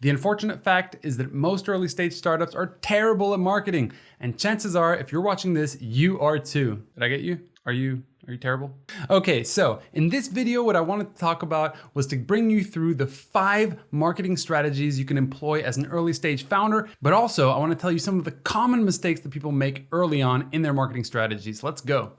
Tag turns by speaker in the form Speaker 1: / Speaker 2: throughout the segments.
Speaker 1: The unfortunate fact is that most early stage startups are terrible at marketing, and chances are if you're watching this, you are too. Did I get you? Are you terrible? Okay, so in this video, what I wanted to talk about was to bring you through the 5 marketing strategies you can employ as an early stage founder, but also I want to tell you some of the common mistakes that people make early on in their marketing strategies. Let's go.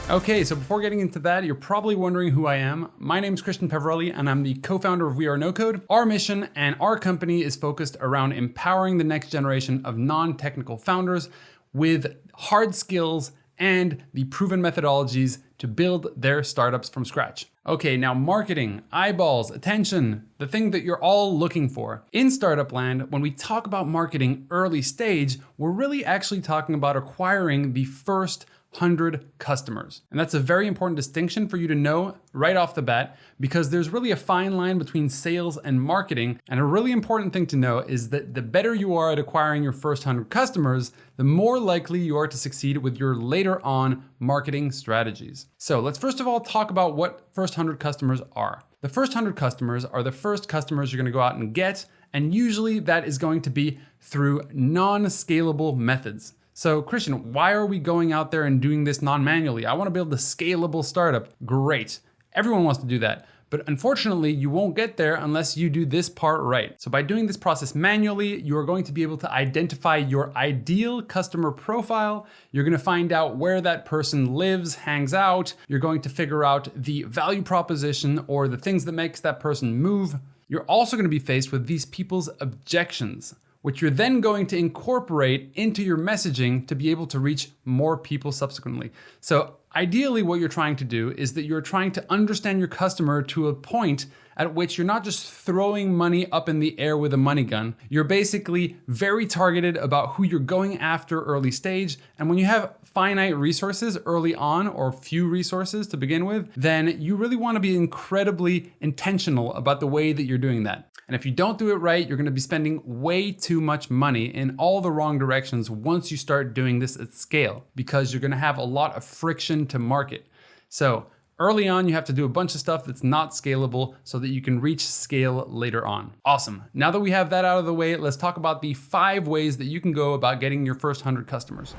Speaker 1: Okay, so before getting into that, you're probably wondering who I am. My name is Christian Peverelli, and I'm the co-founder of WeAreNoCode. Our mission and our company is focused around empowering the next generation of non-technical founders with hard skills and the proven methodologies to build their startups from scratch. Okay, now marketing, eyeballs, attention, the thing that you're all looking for. In startup land, when we talk about marketing early stage, we're really actually talking about acquiring the first 100 customers. And that's a very important distinction for you to know right off the bat, because there's really a fine line between sales and marketing. And a really important thing to know is that the better you are at acquiring your first 100 customers, the more likely you are to succeed with your later on marketing strategies. So let's first of all talk about what first 100 customers are. The first 100 customers are the first customers you're going to go out and get. And usually that is going to be through non-scalable methods. So Christian, why are we going out there and doing this non-manually? I want to build a scalable startup. Great. Everyone wants to do that. But unfortunately, you won't get there unless you do this part right. So by doing this process manually, you are going to be able to identify your ideal customer profile. You're going to find out where that person lives, hangs out. You're going to figure out the value proposition or the things that makes that person move. You're also going to be faced with these people's objections, which you're then going to incorporate into your messaging to be able to reach more people subsequently. So ideally what you're trying to do is that you're trying to understand your customer to a point at which you're not just throwing money up in the air with a money gun. You're basically very targeted about who you're going after early stage. And when you have finite resources early on, or few resources to begin with, then you really want to be incredibly intentional about the way that you're doing that. And if you don't do it right, you're going to be spending way too much money in all the wrong directions once you start doing this at scale, because you're going to have a lot of friction to market. So early on, you have to do a bunch of stuff that's not scalable so that you can reach scale later on. Awesome. Now that we have that out of the way, let's talk about the 5 ways that you can go about getting your first 100 customers.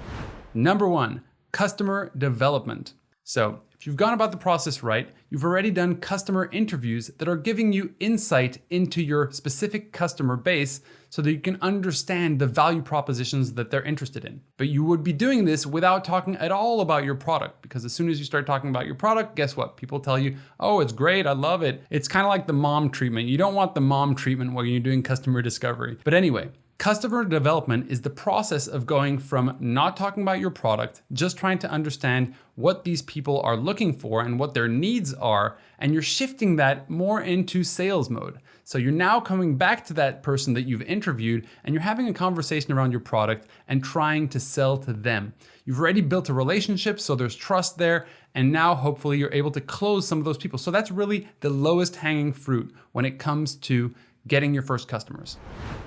Speaker 1: Number 1, customer development. So if you've gone about the process right, you've already done customer interviews that are giving you insight into your specific customer base so that you can understand the value propositions that they're interested in. But you would be doing this without talking at all about your product, because as soon as you start talking about your product, guess what? People tell you, oh, it's great, I love it. It's kind of like the mom treatment. You don't want the mom treatment when you're doing customer discovery. But anyway, customer development is the process of going from not talking about your product, just trying to understand what these people are looking for and what their needs are, and you're shifting that more into sales mode. So you're now coming back to that person that you've interviewed and you're having a conversation around your product and trying to sell to them. You've already built a relationship, so there's trust there, and now hopefully you're able to close some of those people. So that's really the lowest hanging fruit when it comes to getting your first customers.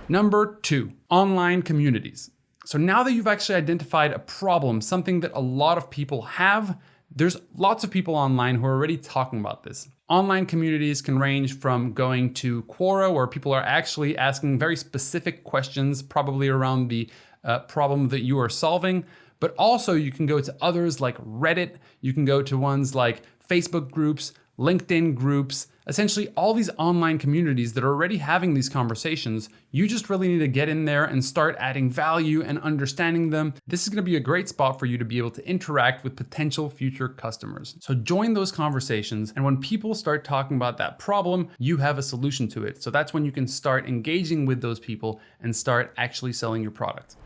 Speaker 1: Number 2, online communities. So now that you've actually identified a problem, something that a lot of people have, there's lots of people online who are already talking about this. Online communities can range from going to Quora, where people are actually asking very specific questions, probably around the problem that you are solving. But also you can go to others like Reddit. You can go to ones like Facebook groups, LinkedIn groups, essentially all these online communities that are already having these conversations. You just really need to get in there and start adding value and understanding them. This is going to be a great spot for you to be able to interact with potential future customers. So join those conversations, and when people start talking about that problem, you have a solution to it. So that's when you can start engaging with those people and start actually selling your product.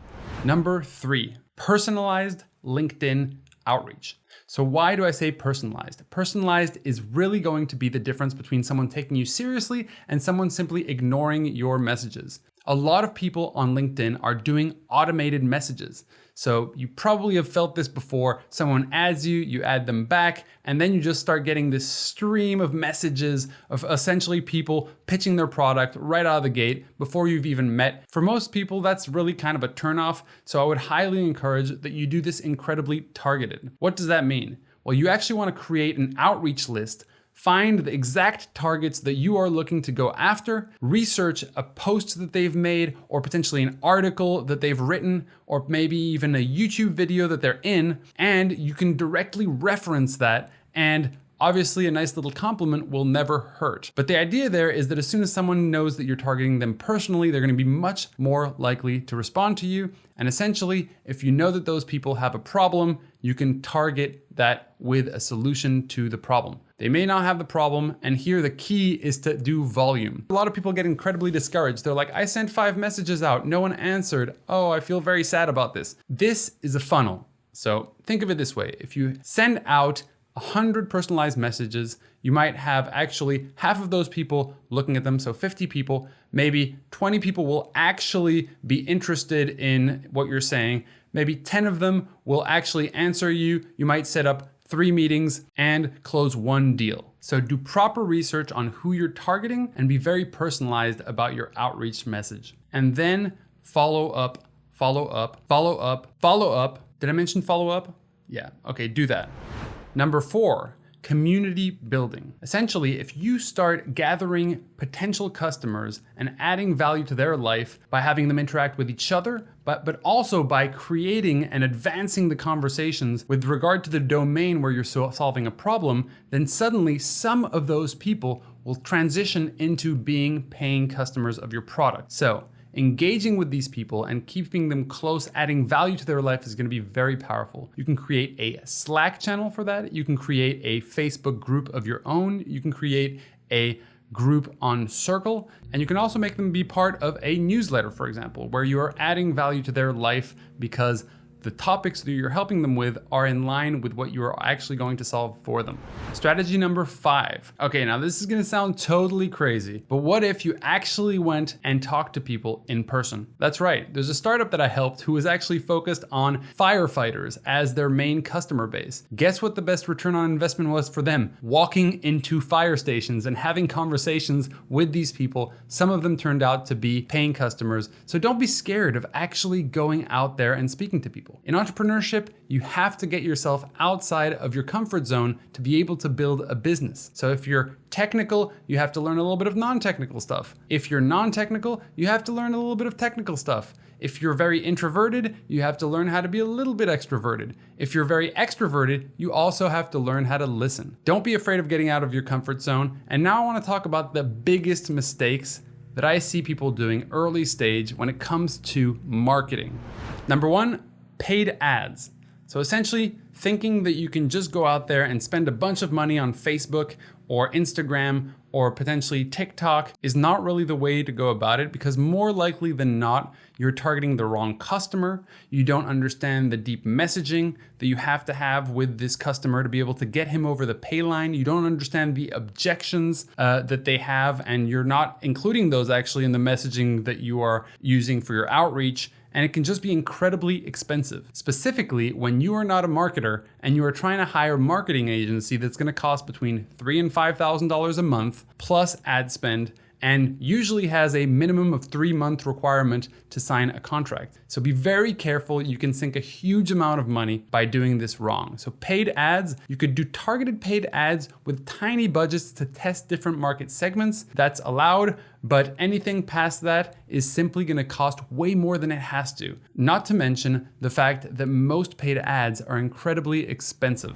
Speaker 1: Number 3, personalized LinkedIn outreach. So why do I say personalized? Personalized is really going to be the difference between someone taking you seriously and someone simply ignoring your messages. A lot of people on LinkedIn are doing automated messages. So you probably have felt this before. Someone adds you, you add them back, and then you just start getting this stream of messages of essentially people pitching their product right out of the gate before you've even met. For most people, that's really kind of a turnoff. So I would highly encourage that you do this incredibly targeted. What does that mean? Well, you actually want to create an outreach list find the exact targets that you are looking to go after, research a post that they've made, or potentially an article that they've written, or maybe even a YouTube video that they're in, and you can directly reference that, and obviously a nice little compliment will never hurt. But the idea there is that as soon as someone knows that you're targeting them personally, they're gonna be much more likely to respond to you. And essentially, if you know that those people have a problem, you can target that with a solution to the problem. They may not have the problem, and here the key is to do volume. A lot of people get incredibly discouraged. They're like, I sent 5 messages out, no one answered. Oh, I feel very sad about this. This is a funnel. So think of it this way. If you send out 100 personalized messages, you might have actually half of those people looking at them, so 50 people, maybe 20 people will actually be interested in what you're saying. Maybe 10 of them will actually answer you. You might set up 3 meetings and close 1 deal. So do proper research on who you're targeting and be very personalized about your outreach message. And then follow up, follow up, follow up, follow up. Did I mention follow up? Yeah, okay, do that. Number 4, community building. Essentially, if you start gathering potential customers and adding value to their life by having them interact with each other, but also by creating and advancing the conversations with regard to the domain where you're solving a problem, then suddenly some of those people will transition into being paying customers of your product. So engaging with these people and keeping them close, adding value to their life is going to be very powerful. You can create a Slack channel for that. You can create a Facebook group of your own. You can create a group on Circle, and you can also make them be part of a newsletter, for example, where you are adding value to their life because the topics that you're helping them with are in line with what you are actually going to solve for them. Strategy number 5. Okay, now this is gonna sound totally crazy, but what if you actually went and talked to people in person? That's right, there's a startup that I helped who was actually focused on firefighters as their main customer base. Guess what the best return on investment was for them? Walking into fire stations and having conversations with these people. Some of them turned out to be paying customers. So don't be scared of actually going out there and speaking to people. In entrepreneurship, you have to get yourself outside of your comfort zone to be able to build a business. So if you're technical, you have to learn a little bit of non-technical stuff. If you're non-technical, you have to learn a little bit of technical stuff. If you're very introverted, you have to learn how to be a little bit extroverted. If you're very extroverted, you also have to learn how to listen. Don't be afraid of getting out of your comfort zone. And now I want to talk about the biggest mistakes that I see people doing early stage when it comes to marketing. Number 1, paid ads. So essentially thinking that you can just go out there and spend a bunch of money on Facebook or Instagram or potentially TikTok is not really the way to go about it, because more likely than not, you're targeting the wrong customer. You don't understand the deep messaging that you have to have with this customer to be able to get him over the pay line. You don't understand the objections that they have, and you're not including those actually in the messaging that you are using for your outreach. And it can just be incredibly expensive. Specifically, when you are not a marketer and you are trying to hire a marketing agency that's gonna cost between $3,000 and $5,000 a month plus ad spend, and usually has a minimum of 3-month requirement to sign a contract. So be very careful. You can sink a huge amount of money by doing this wrong. So paid ads, you could do targeted paid ads with tiny budgets to test different market segments. That's allowed, but anything past that is simply gonna cost way more than it has to. Not to mention the fact that most paid ads are incredibly expensive.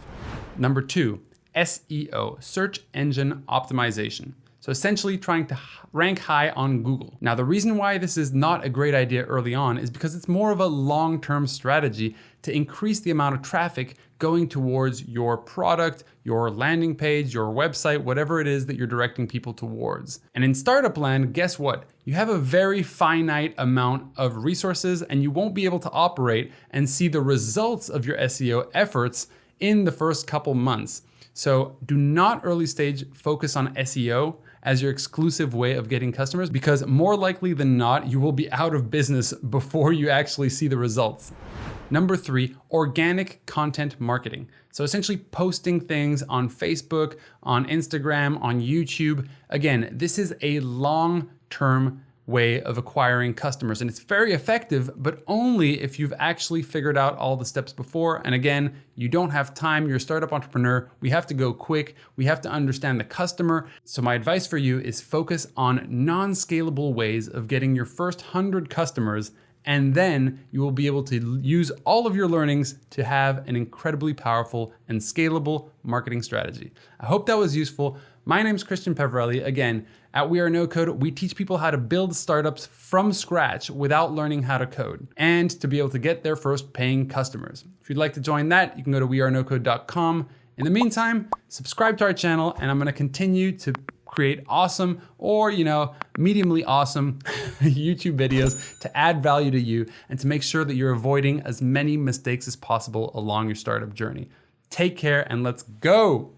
Speaker 1: Number 2, SEO, search engine optimization. So essentially trying to rank high on Google. Now, the reason why this is not a great idea early on is because it's more of a long-term strategy to increase the amount of traffic going towards your product, your landing page, your website, whatever it is that you're directing people towards. And in startup land, guess what? You have a very finite amount of resources and you won't be able to operate and see the results of your SEO efforts in the first couple months. So do not early stage focus on SEO as your exclusive way of getting customers, because more likely than not, you will be out of business before you actually see the results. Number 3, organic content marketing. So essentially posting things on Facebook, on Instagram, on YouTube. Again, this is a long-term way of acquiring customers. And it's very effective, but only if you've actually figured out all the steps before. And again, you don't have time, you're a startup entrepreneur. We have to go quick. We have to understand the customer. So my advice for you is focus on non-scalable ways of getting your first 100 customers, and then you will be able to use all of your learnings to have an incredibly powerful and scalable marketing strategy. I hope that was useful. My name's Christian Peverelli. Again, at WeAreNoCode, we teach people how to build startups from scratch without learning how to code and to be able to get their first paying customers. If you'd like to join that, you can go to wearenocode.com. In the meantime, subscribe to our channel, and I'm gonna continue to create awesome or, mediumly awesome YouTube videos to add value to you and to make sure that you're avoiding as many mistakes as possible along your startup journey. Take care and let's go.